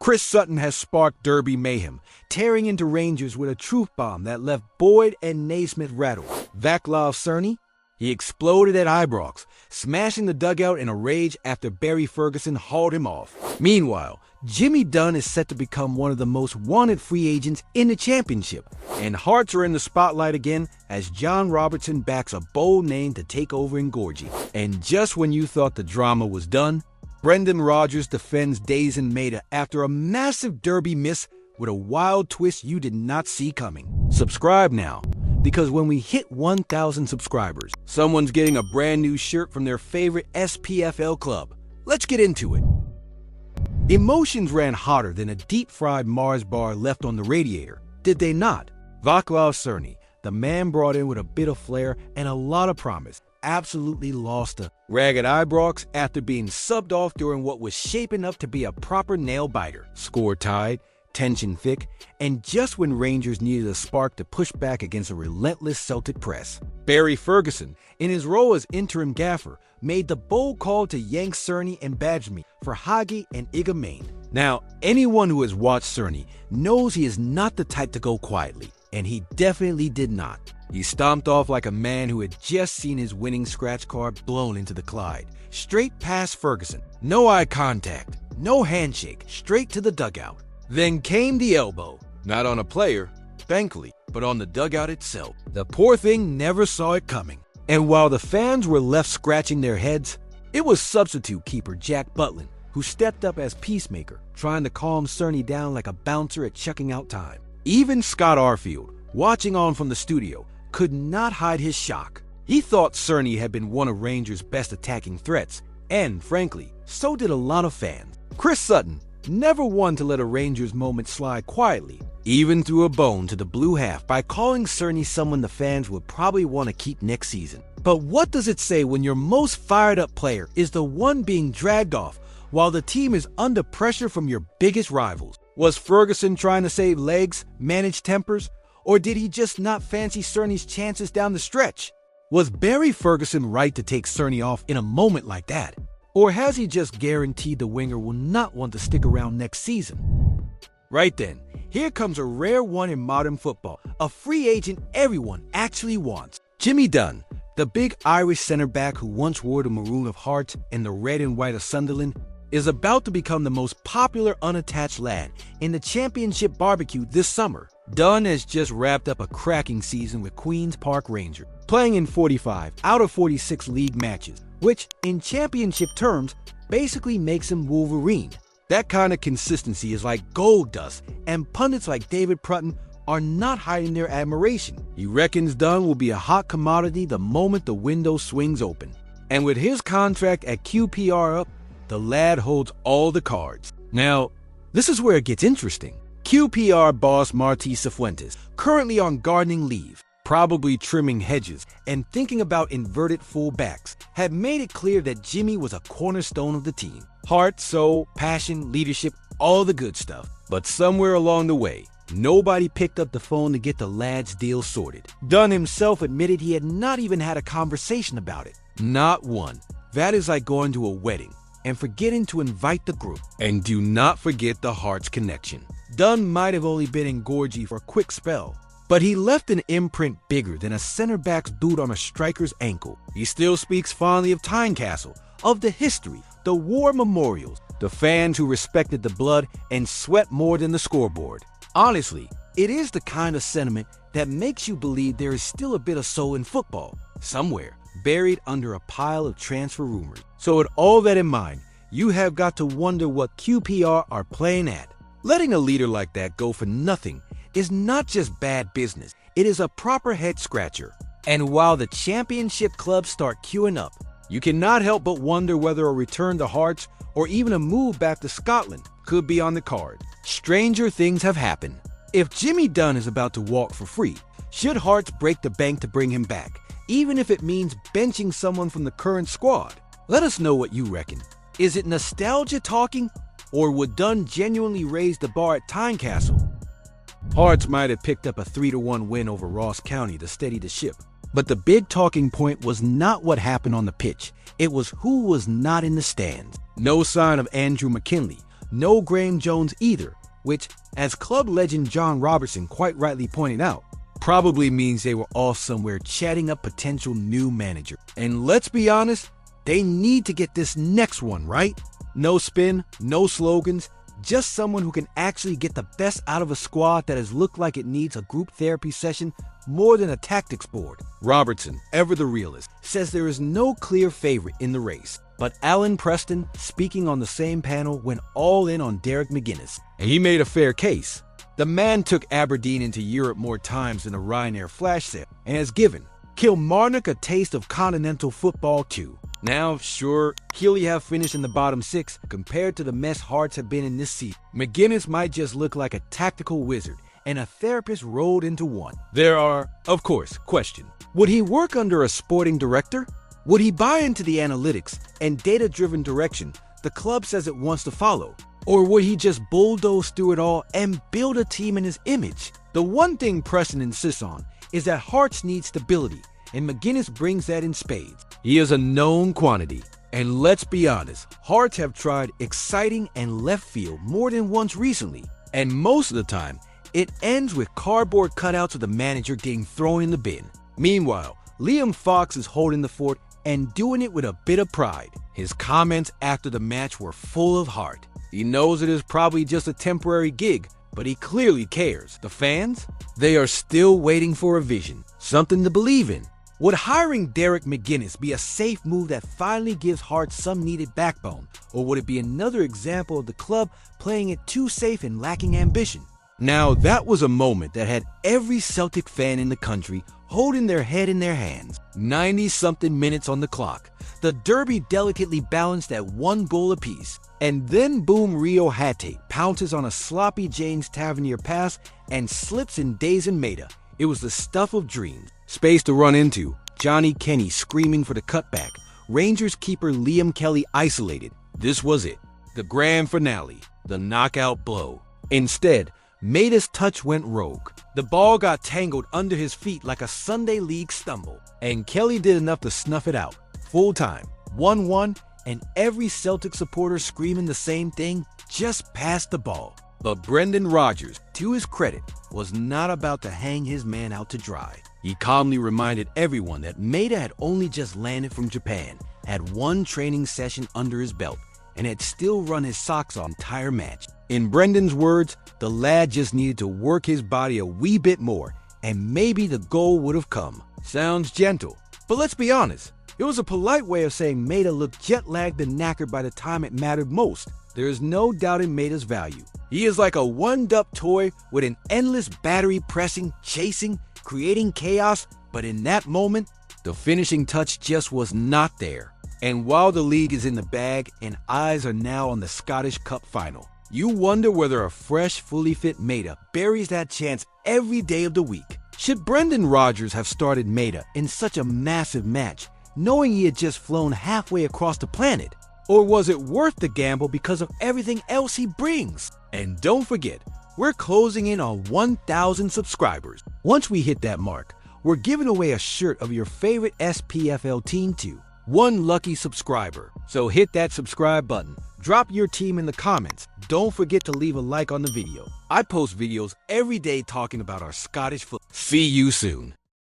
Chris Sutton has sparked Derby mayhem, tearing into Rangers with a truth bomb that left Boyd and Naismith rattled. Vaclav Cerny, he exploded at Ibrox, smashing the dugout in a rage after Barry Ferguson hauled him off. Meanwhile, Jimmy Dunne is set to become one of the most wanted free agents in the championship, and Hearts are in the spotlight again as John Robertson backs a bold name to take over in Gorgie. And just when you thought the drama was done, Brendan Rodgers defends Daizen Maeda after a massive Derby miss with a wild twist you did not see coming. Subscribe now, because when we hit 1,000 subscribers, someone's getting a brand new shirt from their favorite SPFL club. Let's get into it. Emotions ran hotter than a deep-fried Mars bar left on the radiator, did they not? Vaclav Cerny, the man brought in with a bit of flair and a lot of promise, absolutely lost a ragged Ibrox after being subbed off during what was shaping up to be a proper nail-biter. Score tied, tension thick, and just when Rangers needed a spark to push back against a relentless Celtic press. Barry Ferguson, in his role as interim gaffer, made the bold call to yank Cerny and Badgemy for Hagi and Igamain. Now, anyone who has watched Cerny knows he is not the type to go quietly, and he definitely did not. He stomped off like a man who had just seen his winning scratch card blown into the Clyde. Straight past Ferguson, no eye contact, no handshake, straight to the dugout. Then came the elbow, not on a player, thankfully, but on the dugout itself. The poor thing never saw it coming. And while the fans were left scratching their heads, it was substitute keeper Jack Butlin who stepped up as peacemaker, trying to calm Cerny down like a bouncer at checking out time. Even Scott Arfield, watching on from the studio, could not hide his shock. He thought Cerny had been one of Rangers' best attacking threats, and frankly, so did a lot of fans. Chris Sutton, never one to let a Rangers moment slide quietly, even threw a bone to the blue half by calling Cerny someone the fans would probably want to keep next season. But what does it say when your most fired up player is the one being dragged off while the team is under pressure from your biggest rivals? Was Ferguson trying to save legs, manage tempers, or did he just not fancy Cerny's chances down the stretch? Was Barry Ferguson right to take Cerny off in a moment like that? Or has he just guaranteed the winger will not want to stick around next season? Right then, here comes a rare one in modern football, a free agent everyone actually wants. Jimmy Dunne, the big Irish centre-back who once wore the maroon of Hearts and the red and white of Sunderland, is about to become the most popular unattached lad in the championship barbecue this summer. Dunn has just wrapped up a cracking season with Queen's Park Rangers, playing in 45 out of 46 league matches, which, in championship terms, basically makes him Wolverine. That kind of consistency is like gold dust, and pundits like David Prutton are not hiding their admiration. He reckons Dunn will be a hot commodity the moment the window swings open. And with his contract at QPR up, the lad holds all the cards. Now, this is where it gets interesting. QPR boss Martí Cifuentes, currently on gardening leave, probably trimming hedges and thinking about inverted full-backs, had made it clear that Jimmy was a cornerstone of the team. Heart, soul, passion, leadership, all the good stuff. But somewhere along the way, nobody picked up the phone to get the lad's deal sorted. Dunn himself admitted he had not even had a conversation about it. Not one. That is like going to a wedding and forgetting to invite the group. And do not forget the Hearts connection. Dunn might have only been in Gorgie for a quick spell, but he left an imprint bigger than a center-back's boot on a striker's ankle. He still speaks fondly of Tynecastle, of the history, the war memorials, the fans who respected the blood and sweat more than the scoreboard. Honestly, it is the kind of sentiment that makes you believe there is still a bit of soul in football, somewhere, buried under a pile of transfer rumors. So with all that in mind, you have got to wonder what QPR are playing at. Letting a leader like that go for nothing is not just bad business, it is a proper head-scratcher. And while the championship clubs start queuing up, you cannot help but wonder whether a return to Hearts or even a move back to Scotland could be on the card. Stranger things have happened. If Jimmy Dunne is about to walk for free, should Hearts break the bank to bring him back, even if it means benching someone from the current squad? Let us know what you reckon. Is it nostalgia talking, or would Dunn genuinely raise the bar at Tynecastle? Hearts might have picked up a 3-1 win over Ross County to steady the ship, but the big talking point was not what happened on the pitch, it was who was not in the stands. No sign of Andrew McKinley, No Graham Jones either, which, as club legend John Robertson quite rightly pointed out, probably means they were all somewhere chatting up potential new manager. And let's be honest, they need to get this next one right. No spin, no slogans, just someone who can actually get the best out of a squad that has looked like it needs a group therapy session more than a tactics board. Robertson, ever the realist, says there is no clear favorite in the race. But Alan Preston, speaking on the same panel, went all in on Derek McGuinness, and he made a fair case. The man took Aberdeen into Europe more times than a Ryanair flash sale and has given Kilmarnock a taste of continental football too. Now, sure, Keeley have finished in the bottom six compared to the mess Hearts have been in this season. McGuinness might just look like a tactical wizard and a therapist rolled into one. There are, of course, questions. Would he work under a sporting director? Would he buy into the analytics and data-driven direction the club says it wants to follow? Or would he just bulldoze through it all and build a team in his image? The one thing Preston insists on is that Hearts need stability, and McGuinness brings that in spades. He is a known quantity, and let's be honest, Hearts have tried exciting and left field more than once recently, and most of the time, it ends with cardboard cutouts of the manager getting thrown in the bin. Meanwhile, Liam Fox is holding the fort and doing it with a bit of pride. His comments after the match were full of heart. He knows it is probably just a temporary gig, but he clearly cares. The fans? They are still waiting for a vision, something to believe in. Would hiring Derek McGuinness be a safe move that finally gives Hearts some needed backbone, or would it be another example of the club playing it too safe and lacking ambition? Now, that was a moment that had every Celtic fan in the country holding their head in their hands. 90-something minutes on the clock. The Derby delicately balanced at 1 goal apiece. And then boom, Rio Hate pounces on a sloppy James Tavernier pass and slips in Daizen Maeda. It was the stuff of dreams. Space to run into. Johnny Kenny screaming for the cutback. Rangers keeper Liam Kelly isolated. This was it. The grand finale. The knockout blow. Instead, Maeda's touch went rogue. The ball got tangled under his feet like a Sunday league stumble, and Kelly did enough to snuff it out. Full time, 1-1, and every Celtic supporter screaming the same thing, just pass the ball. But Brendan Rodgers, to his credit, was not about to hang his man out to dry. He calmly reminded everyone that Maeda had only just landed from Japan, had 1 training session under his belt, and had still run his socks off the entire match. In Brendan's words, the lad just needed to work his body a wee bit more, and maybe the goal would have come. Sounds gentle, but let's be honest, it was a polite way of saying Maeda looked jet-lagged and knackered by the time it mattered most. There is no doubt in Maeda's value. He is like a wound-up toy with an endless battery pressing, chasing, creating chaos, but in that moment, the finishing touch just was not there. And while the league is in the bag and eyes are now on the Scottish Cup final, you wonder whether a fresh, fully fit Maeda buries that chance every day of the week. Should Brendan Rodgers have started Maeda in such a massive match, knowing he had just flown halfway across the planet? Or was it worth the gamble because of everything else he brings? And don't forget, we're closing in on 1,000 subscribers. Once we hit that mark, we're giving away a shirt of your favorite SPFL team to 1 lucky subscriber. So hit that subscribe button. Drop your team in the comments. Don't forget to leave a like on the video. I post videos every day talking about our Scottish football. See you soon.